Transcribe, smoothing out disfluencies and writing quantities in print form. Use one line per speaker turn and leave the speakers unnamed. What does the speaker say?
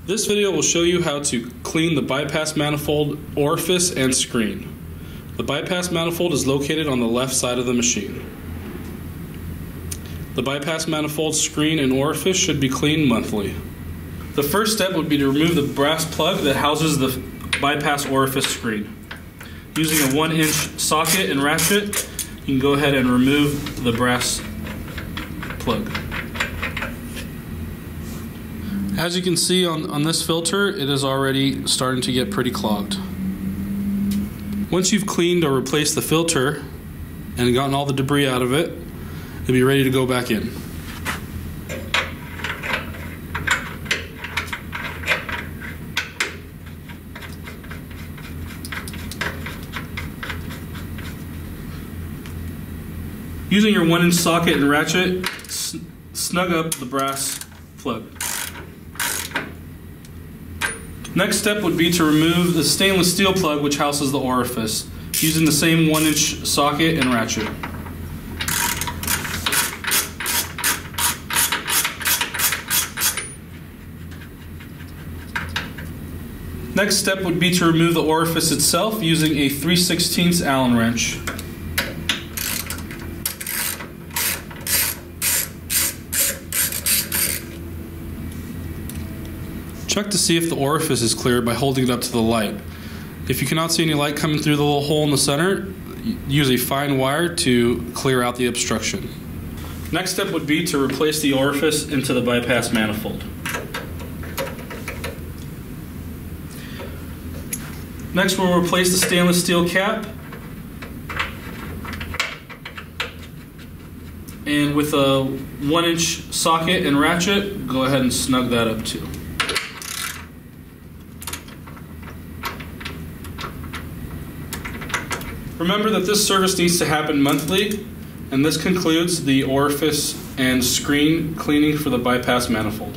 This video will show you how to clean the bypass manifold, orifice, and screen. The bypass manifold is located on the left side of the machine. The bypass manifold, screen, and orifice should be cleaned monthly. The first step would be to remove the brass plug that houses the bypass orifice screen. Using a 1-inch socket and ratchet, you can go ahead and remove the brass plug. As you can see on this filter, it is already starting to get pretty clogged. Once you've cleaned or replaced the filter and gotten all the debris out of it, it'll be ready to go back in. Using your 1-inch socket and ratchet, snug up the brass plug. Next step would be to remove the stainless steel plug which houses the orifice, using the same 1-inch socket and ratchet. Next step would be to remove the orifice itself using a 3/16 Allen wrench. Check to see if the orifice is clear by holding it up to the light. If you cannot see any light coming through the little hole in the center, use a fine wire to clear out the obstruction. Next step would be to replace the orifice into the bypass manifold. Next, we'll replace the stainless steel cap, and with a 1-inch socket and ratchet, go ahead and snug that up too. Remember that this service needs to happen monthly, and this concludes the orifice and screen cleaning for the bypass manifold.